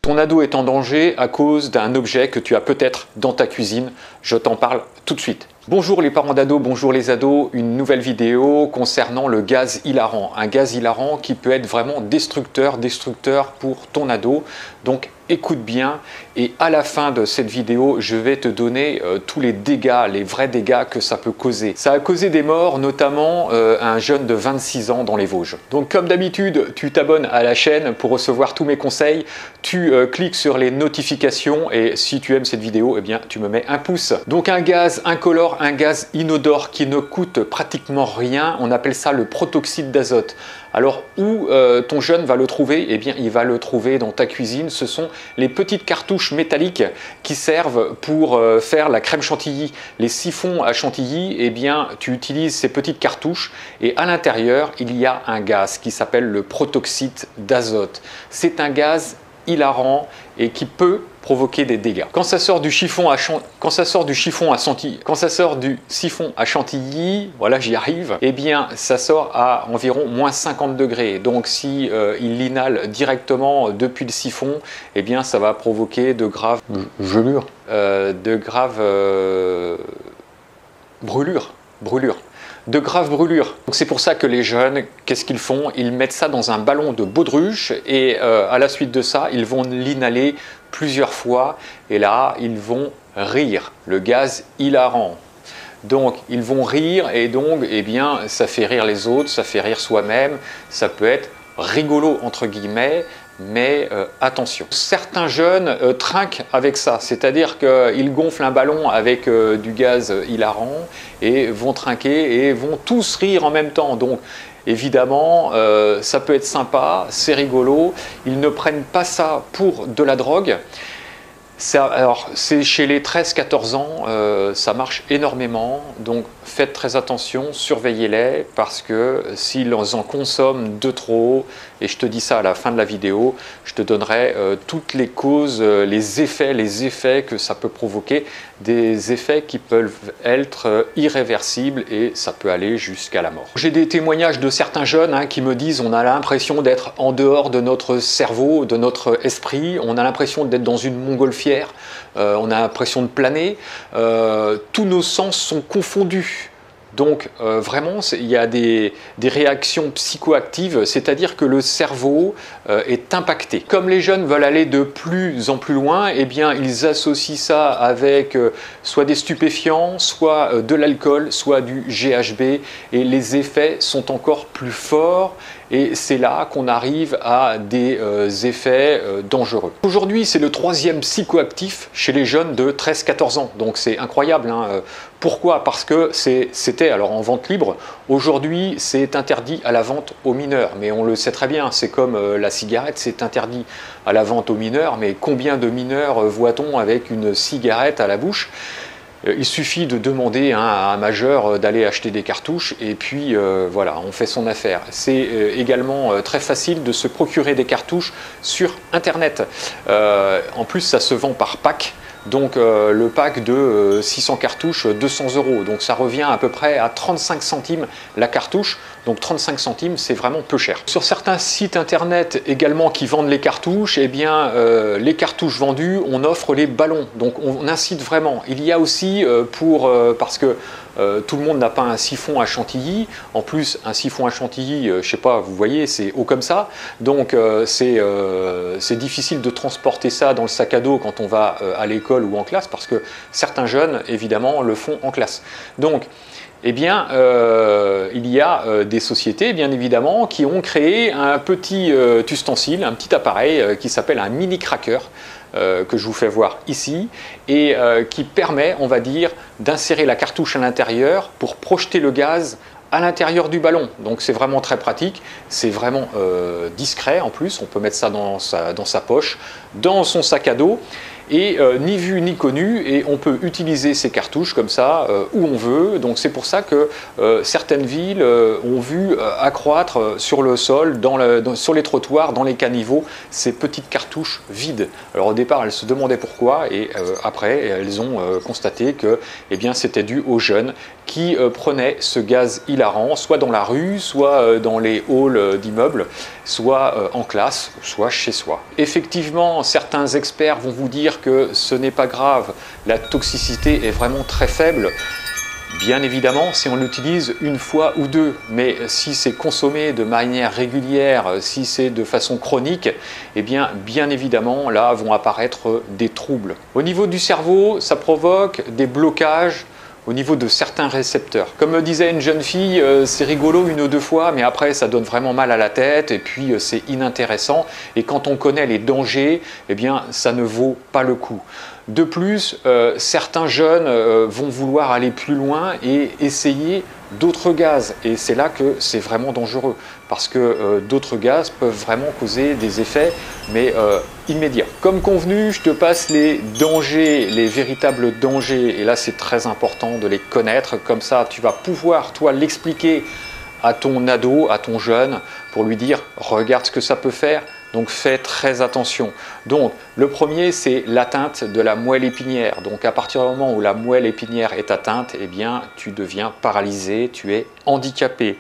Ton ado est en danger à cause d'un objet que tu as peut-être dans ta cuisine. Je t'en parle tout de suite. Bonjour les parents d'ados, bonjour les ados. Une nouvelle vidéo concernant le gaz hilarant. Un gaz hilarant qui peut être vraiment destructeur pour ton ado. Donc écoute bien et à la fin de cette vidéo, je vais te donner tous les dégâts, les vrais dégâts que ça peut causer. Ça a causé des morts, notamment à un jeune de 26 ans dans les Vosges. Donc comme d'habitude, tu t'abonnes à la chaîne pour recevoir tous mes conseils. Tu cliques sur les notifications et si tu aimes cette vidéo, eh bien tu me mets un pouce. Donc un gaz incolore, un gaz inodore qui ne coûte pratiquement rien, on appelle ça le protoxyde d'azote. Alors où ton jeune va le trouver? Eh bien il va le trouver dans ta cuisine. Ce sont les petites cartouches métalliques qui servent pour faire la crème chantilly. Les siphons à chantilly, eh bien tu utilises ces petites cartouches et à l'intérieur il y a un gaz qui s'appelle le protoxyde d'azote. C'est un gaz hilarant et qui peut provoquer des dégâts. Quand ça sort du siphon à chantilly, voilà j'y arrive, eh bien ça sort à environ moins 50 degrés. Donc si il l'inhale directement depuis le siphon, eh bien ça va provoquer de graves brûlures. De graves brûlures. Donc c'est pour ça que les jeunes, qu'est-ce qu'ils font? Ils mettent ça dans un ballon de baudruche et à la suite de ça, ils vont l'inhaler plusieurs fois et là, ils vont rire, le gaz hilarant. Donc ils vont rire et donc eh bien, ça fait rire les autres, ça fait rire soi-même, ça peut être rigolo entre guillemets, mais attention. Certains jeunes trinquent avec ça, c'est-à-dire qu'ils gonflent un ballon avec du gaz hilarant et vont trinquer et vont tous rire en même temps. Donc évidemment, ça peut être sympa, c'est rigolo. Ils ne prennent pas ça pour de la drogue. Alors, c'est chez les 13-14 ans, ça marche énormément, donc faites très attention, surveillez-les, parce que s'ils en consomment de trop, et je te dis ça à la fin de la vidéo, je te donnerai toutes les causes, les effets que ça peut provoquer, des effets qui peuvent être irréversibles et ça peut aller jusqu'à la mort. J'ai des témoignages de certains jeunes qui me disent on a l'impression d'être en dehors de notre cerveau, de notre esprit, on a l'impression d'être dans une montgolfière, on a l'impression de planer, tous nos sens sont confondus. Donc vraiment, il y a des réactions psychoactives, c'est-à-dire que le cerveau est impacté. Comme les jeunes veulent aller de plus en plus loin, eh bien, ils associent ça avec soit des stupéfiants, soit de l'alcool, soit du GHB, et les effets sont encore plus forts. Et c'est là qu'on arrive à des effets dangereux. Aujourd'hui, c'est le 3e psychoactif chez les jeunes de 13-14 ans. Donc c'est incroyable. Pourquoi? Parce que c'était alors en vente libre. Aujourd'hui, c'est interdit à la vente aux mineurs. Mais on le sait très bien, c'est comme la cigarette, c'est interdit à la vente aux mineurs. Mais combien de mineurs voit-on avec une cigarette à la bouche? Il suffit de demander à un majeur d'aller acheter des cartouches et puis voilà, on fait son affaire. C'est également très facile de se procurer des cartouches sur Internet. En plus, ça se vend par pack. Donc le pack de 600 cartouches, 200 €. Donc ça revient à peu près à 35 centimes la cartouche. Donc 35 centimes, c'est vraiment peu cher. Sur certains sites internet également qui vendent les cartouches, eh bien les cartouches vendues, on offre les ballons. Donc on incite vraiment. Il y a aussi parce que tout le monde n'a pas un siphon à chantilly. En plus, un siphon à chantilly, je sais pas, vous voyez, c'est haut comme ça. Donc c'est difficile de transporter ça dans le sac à dos quand on va à l'école ou en classe, parce que certains jeunes, évidemment, le font en classe. Donc, eh bien, il y a des sociétés, bien évidemment, qui ont créé un petit ustensile, un petit appareil qui s'appelle un mini cracker, que je vous fais voir ici, et qui permet, on va dire, d'insérer la cartouche à l'intérieur pour projeter le gaz à l'intérieur du ballon. Donc c'est vraiment très pratique, c'est vraiment discret en plus, on peut mettre ça dans sa poche, dans son sac à dos. et ni vu ni connu, et on peut utiliser ces cartouches comme ça où on veut. Donc c'est pour ça que certaines villes ont vu accroître sur le sol, sur les trottoirs, dans les caniveaux, ces petites cartouches vides. Alors au départ elles se demandaient pourquoi, et après elles ont constaté que eh bien, c'était dû aux jeunes qui prenaient ce gaz hilarant, soit dans la rue, soit dans les halls d'immeubles, soit en classe, soit chez soi. Effectivement, certains experts vont vous dire que ce n'est pas grave, la toxicité est vraiment très faible. Bien évidemment, si on l'utilise une fois ou deux, mais si c'est consommé de manière régulière, si c'est de façon chronique, eh bien évidemment, là vont apparaître des troubles. Au niveau du cerveau, ça provoque des blocages au niveau de certains récepteurs. Comme me disait une jeune fille, c'est rigolo une ou deux fois, mais après ça donne vraiment mal à la tête et puis c'est inintéressant. Et quand on connaît les dangers, eh bien ça ne vaut pas le coup. De plus, certains jeunes vont vouloir aller plus loin et essayer d'autres gaz. Et c'est là que c'est vraiment dangereux, parce que d'autres gaz peuvent vraiment causer des effets, mais immédiats. Comme convenu, je te passe les dangers, les véritables dangers. Et là, c'est très important de les connaître. Comme ça, tu vas pouvoir, toi, l'expliquer à ton ado, à ton jeune, pour lui dire « regarde ce que ça peut faire ». Donc fais très attention. Donc le premier, c'est l'atteinte de la moelle épinière. Donc à partir du moment où la moelle épinière est atteinte, eh bien tu deviens paralysé, tu es handicapé.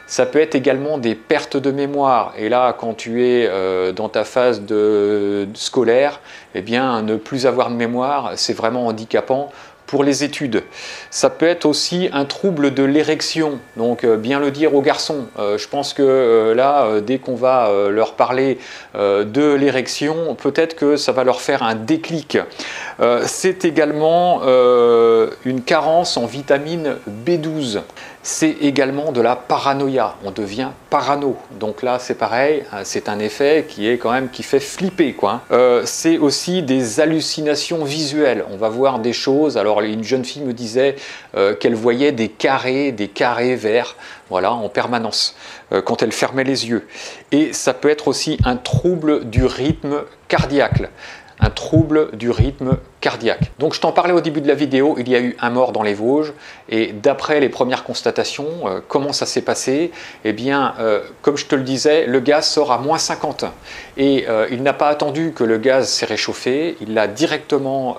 Ça peut être également des pertes de mémoire. Et là, quand tu es dans ta phase scolaire, eh bien ne plus avoir de mémoire, c'est vraiment handicapant pour les études. Ça peut être aussi un trouble de l'érection, donc bien le dire aux garçons. Je pense que là, dès qu'on va leur parler de l'érection, peut-être que ça va leur faire un déclic. C'est également une carence en vitamine B12. C'est également de la paranoïa, on devient parano. Donc là c'est pareil, c'est un effet qui fait flipper, quoi. C'est aussi des hallucinations visuelles, on va voir des choses. Alors une jeune fille me disait qu'elle voyait des carrés verts, voilà, en permanence, quand elle fermait les yeux. Et ça peut être aussi un trouble du rythme cardiaque. Un trouble du rythme cardiaque. Donc je t'en parlais au début de la vidéo, il y a eu un mort dans les Vosges, et d'après les premières constatations, comment ça s'est passé? Eh bien, comme je te le disais, le gaz sort à -50, et il n'a pas attendu que le gaz s'est réchauffé, il l'a directement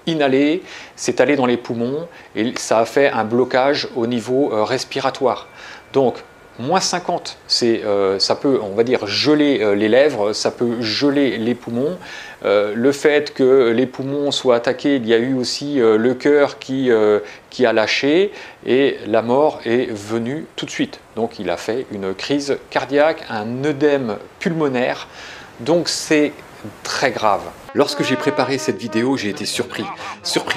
inhalé, c'est allé dans les poumons, et ça a fait un blocage au niveau respiratoire. Donc, -50, ça peut, on va dire, geler les lèvres, ça peut geler les poumons. Le fait que les poumons soient attaqués, il y a eu aussi le cœur qui a lâché, et la mort est venue tout de suite. Donc il a fait une crise cardiaque, un œdème pulmonaire, donc c'est très grave. Lorsque j'ai préparé cette vidéo, j'ai été surpris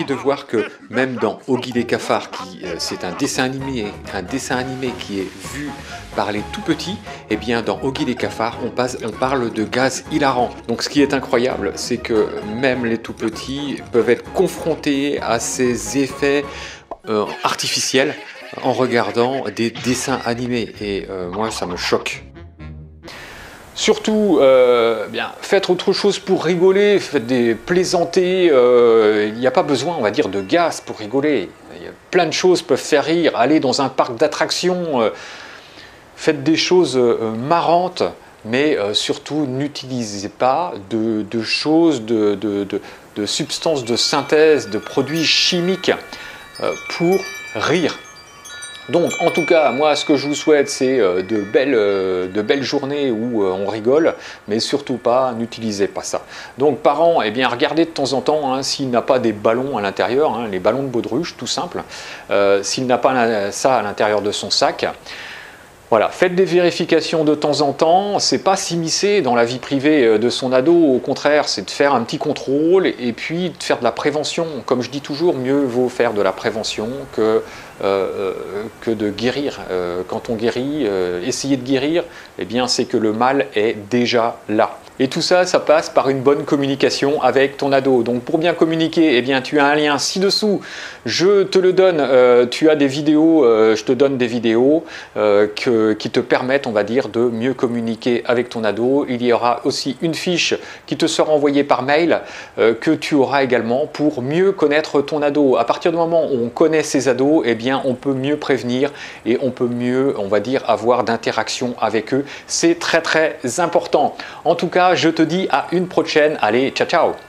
de voir que même dans Oggy les cafards, c'est un dessin animé qui est vu par les tout petits, et bien dans Oggy les cafards, on parle de gaz hilarant. Donc ce qui est incroyable, c'est que même les tout petits peuvent être confrontés à ces effets artificiels en regardant des dessins animés, et moi ça me choque. Surtout, faites autre chose pour rigoler, faites des plaisanter, il n'y a pas besoin, on va dire, de gaz pour rigoler. Plein de choses peuvent faire rire, allez dans un parc d'attractions, faites des choses marrantes, mais surtout n'utilisez pas de choses, de substances de synthèse, de produits chimiques pour rire. Donc en tout cas, moi ce que je vous souhaite, c'est de belles journées où on rigole, mais surtout pas, n'utilisez pas ça. Donc parents, eh bien regardez de temps en temps, hein, s'il n'a pas des ballons à l'intérieur, hein, les ballons de baudruche, tout simple, s'il n'a pas ça à l'intérieur de son sac. Voilà, faites des vérifications de temps en temps, c'est pas s'immiscer dans la vie privée de son ado, au contraire, c'est de faire un petit contrôle et puis de faire de la prévention. Comme je dis toujours, mieux vaut faire de la prévention que de guérir. Quand on guérit, essayer de guérir, eh bien c'est que le mal est déjà là. Et tout ça, ça passe par une bonne communication avec ton ado. Donc pour bien communiquer, eh bien, tu as un lien ci-dessous, je te le donne, tu as des vidéos, je te donne des vidéos qui te permettent, on va dire, de mieux communiquer avec ton ado. Il y aura aussi une fiche qui te sera envoyée par mail que tu auras également pour mieux connaître ton ado. À partir du moment où on connaît ses ados, eh bien, on peut mieux prévenir et on peut mieux, on va dire, avoir d'interaction avec eux. C'est très très important. En tout cas, je te dis à une prochaine. Allez, ciao ciao!